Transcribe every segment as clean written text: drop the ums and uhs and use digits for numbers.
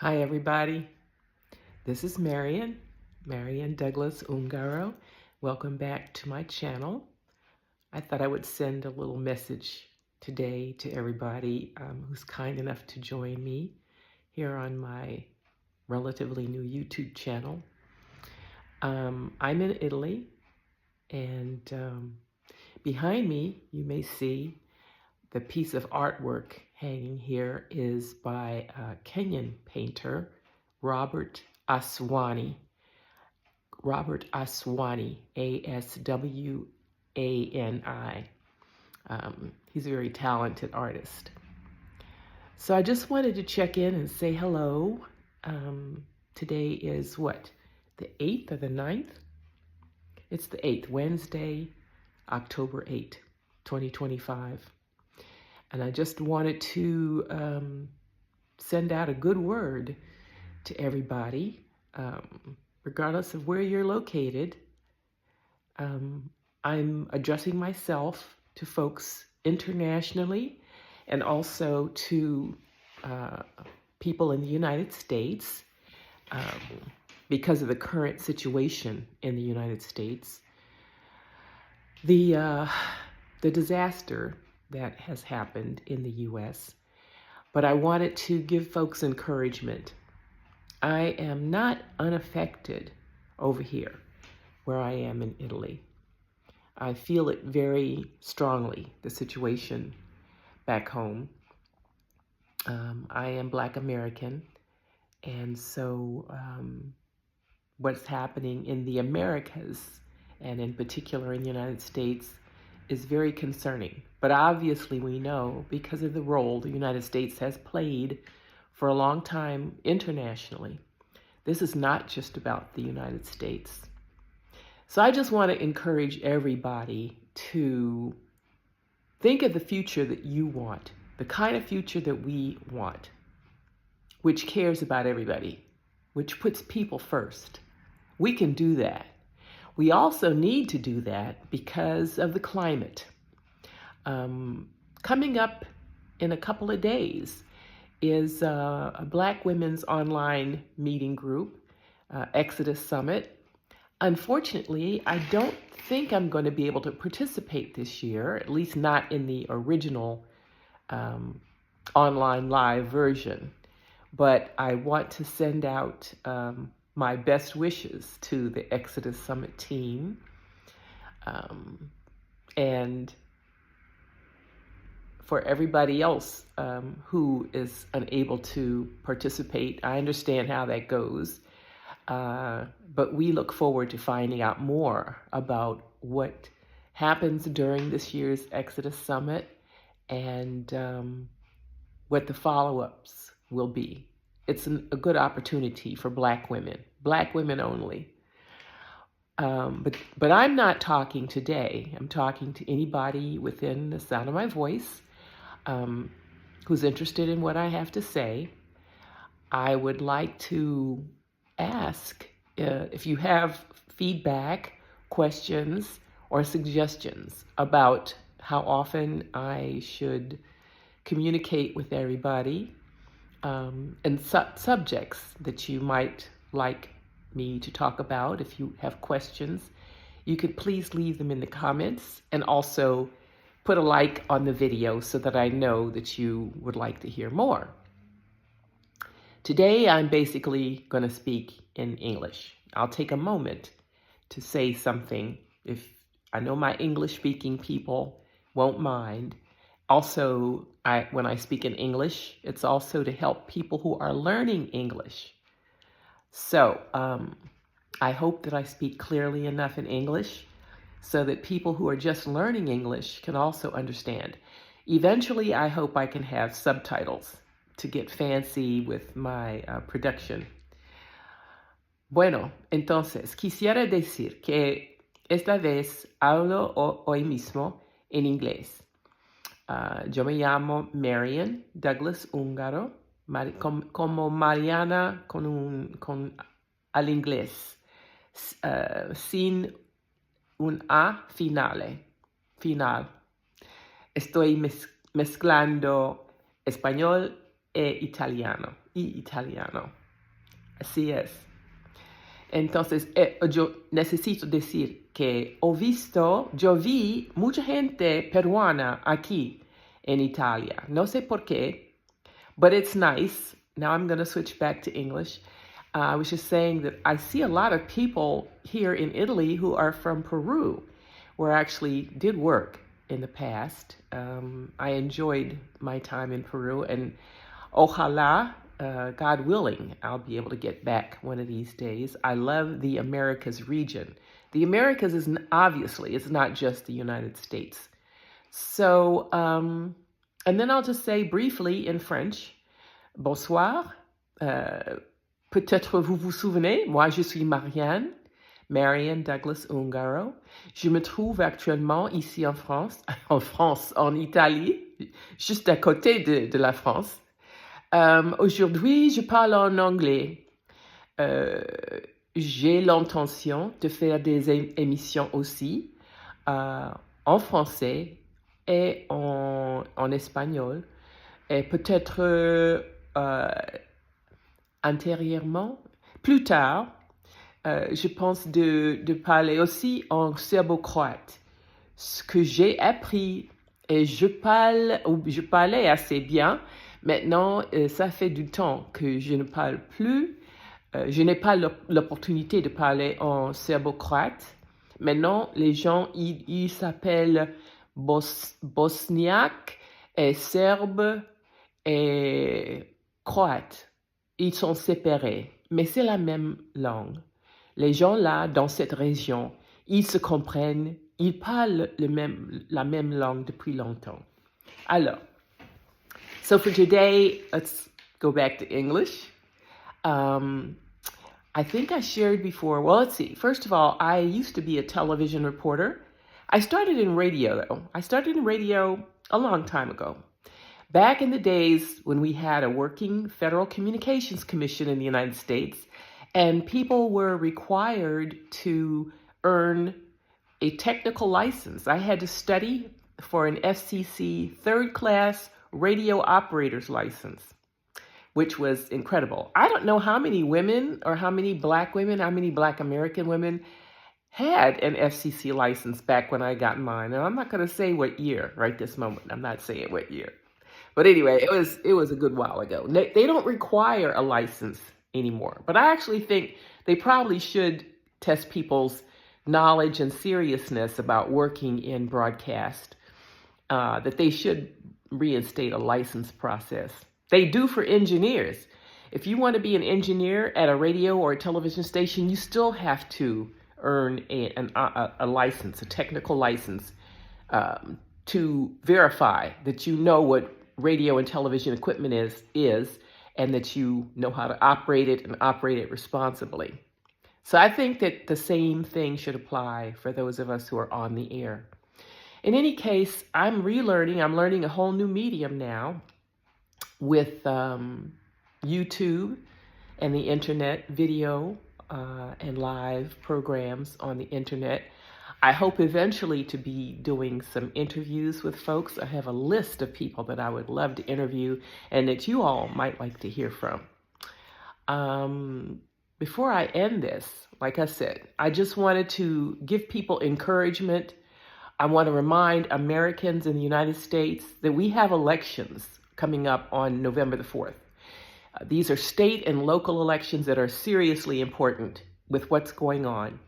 Hi, everybody. This is Marian Douglas-Ungaro. Welcome back to my channel. I thought I would send a little message today to everybody who's kind enough to join me here on my relatively new YouTube channel. I'm in Italy, and behind me, you may see the piece of artwork hanging here is by a Kenyan painter, Robert Aswani, Aswani. He's a very talented artist. So I just wanted to check in and say hello. Today is what, the 8th or the 9th? It's the 8th, Wednesday, October 8th, 2025. And I just wanted to send out a good word to everybody, regardless of where you're located. I'm addressing myself to folks internationally and also to people in the United States because of the current situation in the United States. The disaster that has happened in the U.S., but I wanted to give folks encouragement. I am not unaffected over here where I am in Italy. I feel it very strongly, the situation back home. I am Black American, and so what's happening in the Americas, and in particular in the United States, is very concerning. But obviously we know, because of the role the United States has played for a long time internationally, this is not just about the United States. So I just want to encourage everybody to think of the future that you want, the kind of future that we want, which cares about everybody, which puts people first. We can do that. We also need to do that because of the climate. Coming up in a couple of days is a Black women's online meeting group, Exodus Summit. Unfortunately, I don't think I'm going to be able to participate this year, at least not in the original online live version. But I want to send out my best wishes to the Exodus Summit team. And for everybody else who is unable to participate, I understand how that goes. But we look forward to finding out more about what happens during this year's Exodus Summit and what the follow-ups will be. It's a good opportunity for Black women only. But I'm not talking today. I'm talking to anybody within the sound of my voice who's interested in what I have to say. I would like to ask if you have feedback, questions, or suggestions about how often I should communicate with everybody, and subjects that you might like me to talk about. If you have questions, you could please leave them in the comments, and also put a like on the video so that I know that you would like to hear more. Today, I'm basically going to speak in English. I'll take a moment to say something if I know my English-speaking people won't mind. Also, when I speak in English, it's also to help people who are learning English. So I hope that I speak clearly enough in English so that people who are just learning English can also understand. Eventually, I hope I can have subtitles to get fancy with my production. Bueno, entonces, quisiera decir que esta vez hablo hoy mismo en inglés. Yo me llamo Marian Douglas-Ungaro, como Mariana al inglés, sin un A final. Estoy mezclando español italiano, y italiano. Así es. Entonces, yo necesito decir que yo vi mucha gente peruana aquí en Italia. No sé por qué, but it's nice. Now I'm going to switch back to English. I was just saying that I see a lot of people here in Italy who are from Peru, where I actually did work in the past. I enjoyed my time in Peru, and ojalá, God willing, I'll be able to get back one of these days. I love the Americas region. The Americas is obviously, it's not just the United States. So, and then I'll just say briefly in French, bonsoir. Peut-être vous vous souvenez, moi je suis Marian, Marian Douglas-Ungaro. Je me trouve actuellement ici en France, en Italie, juste à côté de la France. Aujourd'hui, je parle en anglais. J'ai l'intention de faire des émissions aussi en français et en espagnol. Et peut-être antérieurement, plus tard, je pense de parler aussi en serbo-croate. Ce que j'ai appris et je parlais assez bien. Maintenant, ça fait du temps que je ne parle plus. Je n'ai pas l'opportunité de parler en serbo-croate. Maintenant, les gens, ils s'appellent bosniaque et serbe et croate. Ils sont séparés, mais c'est la même langue. Les gens là, dans cette région, ils se comprennent, ils parlent la même langue depuis longtemps. Alors, so for today, let's go back to English. I think I shared before, well, let's see. First of all, I used to be a television reporter. I started in radio, though. I started in radio a long time ago. Back in the days when we had a working Federal Communications Commission in the United States, and people were required to earn a technical license. I had to study for an FCC third-class radio operator's license, which was incredible. I don't know how many women or how many Black women, how many Black American women had an FCC license back when I got mine. And I'm not going to say what year right this moment. I'm not saying what year. But anyway, it was a good while ago. They don't require a license anymore. But I actually think they probably should test people's knowledge and seriousness about working in broadcast, that they should reinstate a license process. They do for engineers. If you want to be an engineer at a radio or a television station, you still have to earn a license, a technical license, to verify that you know what radio and television equipment is, and that you know how to operate it and operate it responsibly. So I think that the same thing should apply for those of us who are on the air. In any case, I'm learning a whole new medium now with YouTube and the internet, video and live programs on the internet. I hope eventually to be doing some interviews with folks. I have a list of people that I would love to interview and that you all might like to hear from. Before I end this, like I said, I just wanted to give people encouragement. I want to remind Americans in the United States that we have elections coming up on November the 4th. These are state and local elections that are seriously important with what's going on.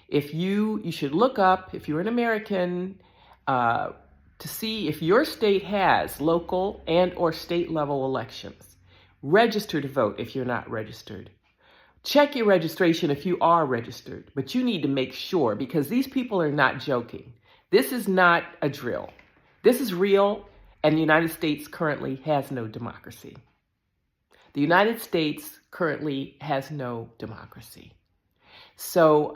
If you should look up, if you're an American, to see if your state has local and or state level elections. Register to vote if you're not registered. Check your registration if you are registered, but you need to make sure, because these people are not joking. This is not a drill. This is real, and the United States currently has no democracy. The United States currently has no democracy. So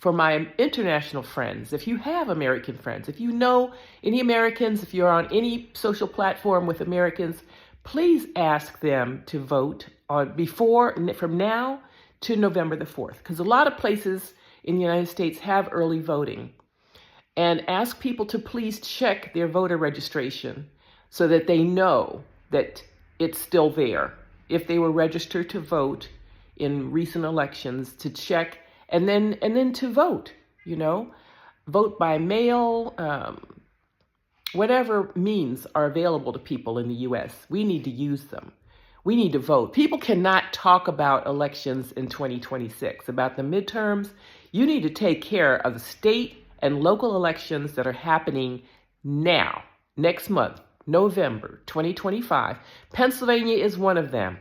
for my international friends, if you have American friends, if you know any Americans, if you're on any social platform with Americans, please ask them to vote from now to November the 4th, because a lot of places in the United States have early voting. And ask people to please check their voter registration so that they know that it's still there. If they were registered to vote in recent elections, to check and then to vote, vote by mail, whatever means are available to people in the U.S., we need to use them. We need to vote. People cannot talk about elections in 2026, about the midterms. You need to take care of the state and local elections that are happening now, next month, November 2025. Pennsylvania is one of them.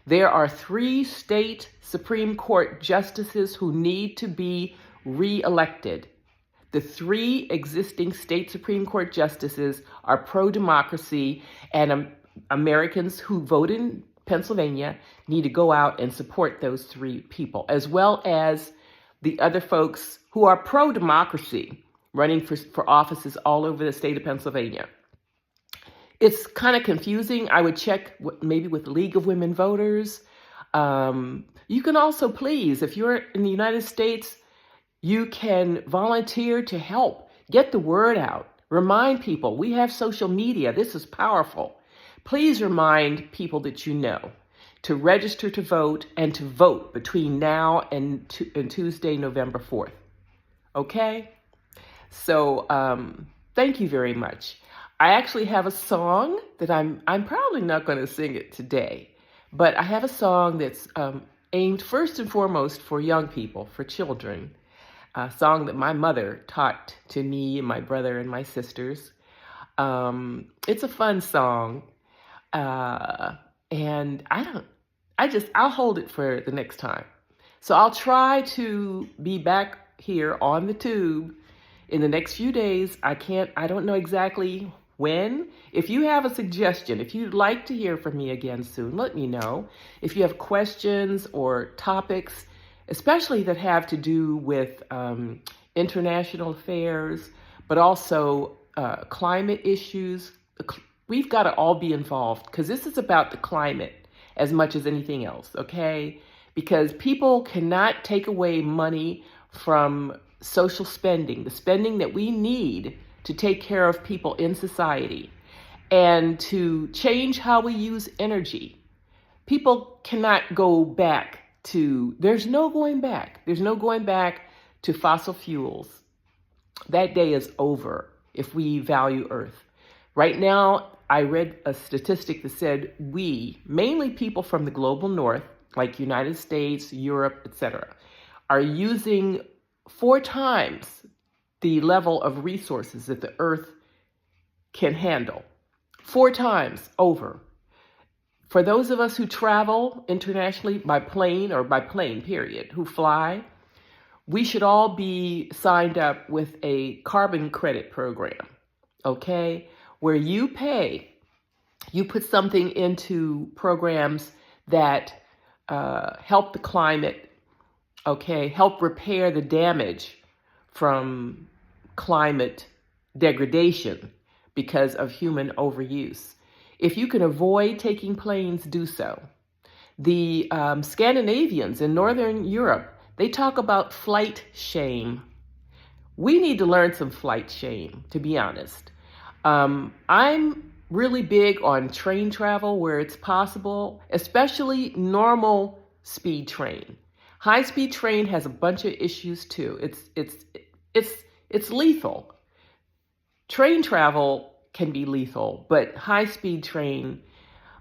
There are 3 state Supreme Court justices who need to be reelected. The 3 existing state Supreme Court justices are pro-democracy, and Americans who vote in Pennsylvania need to go out and support those 3 people, as well as the other folks who are pro-democracy running for offices all over the state of Pennsylvania. It's kind of confusing. I would check maybe with the League of Women Voters. You can also, please, if you're in the United States, you can volunteer to help get the word out. Remind people. We have social media. This is powerful. Please remind people that you know to register to vote and to vote between now and Tuesday, November 4th. Okay? So thank you very much. I actually have a song that I'm probably not going to sing it today, but I have a song that's aimed first and foremost for young people, for children. A song that my mother taught to me and my brother and my sisters. It's a fun song. And I'll hold it for the next time. So I'll try to be back here on the tube in the next few days. I don't know exactly when. If you have a suggestion, if you'd like to hear from me again soon, let me know. If you have questions or topics, especially that have to do with international affairs, but also climate issues, we've got to all be involved, because this is about the climate as much as anything else, okay? Because people cannot take away money from social spending, the spending that we need to take care of people in society and to change how we use energy. People cannot go back to, there's no going back to fossil fuels. That day is over if we value Earth. Right now, I read a statistic that said we, mainly people from the global north, like United States, Europe, etc., are using 4 times the level of resources that the Earth can handle. 4 times over. For those of us who travel internationally by plane, period, who fly, we should all be signed up with a carbon credit program, okay? Where you put something into programs that help the climate, okay, help repair the damage from climate degradation because of human overuse. If you can avoid taking planes, do so. The Scandinavians in Northern Europe, they talk about flight shame. We need to learn some flight shame, to be honest. I'm really big on train travel where it's possible, especially normal speed train. High-speed train has a bunch of issues too. It's lethal. Train travel can be lethal, but high-speed train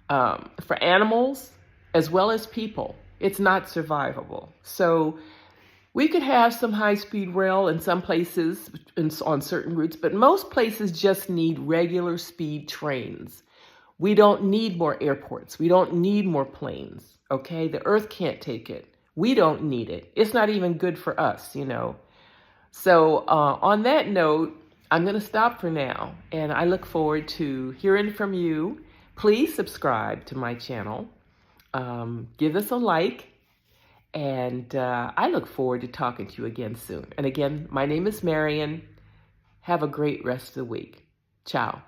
for animals as well as people, it's not survivable. So we could have some high-speed rail in some places on certain routes, but most places just need regular speed trains. We don't need more airports. We don't need more planes, okay? The Earth can't take it. We don't need it. It's not even good for us, So on that note, I'm going to stop for now, and I look forward to hearing from you. Please subscribe to my channel. Give us a like. And I look forward to talking to you again soon. And again, my name is Marian. Have a great rest of the week. Ciao.